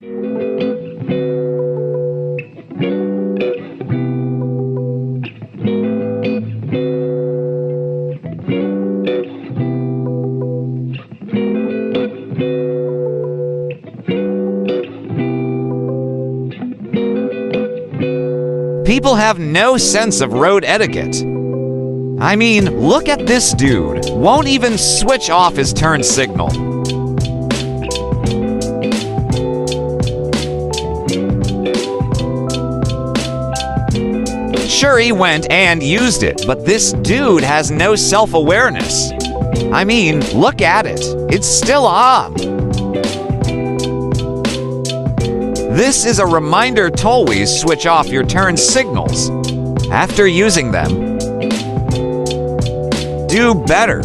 People have no sense of road etiquette. I mean, look at this dude. Won't even switch off his turn signal. Sure, he went and used it, but this dude has no self-awareness. I mean, look at it. It's still on. This is a reminder to always switch off your turn signals after using them. Do better.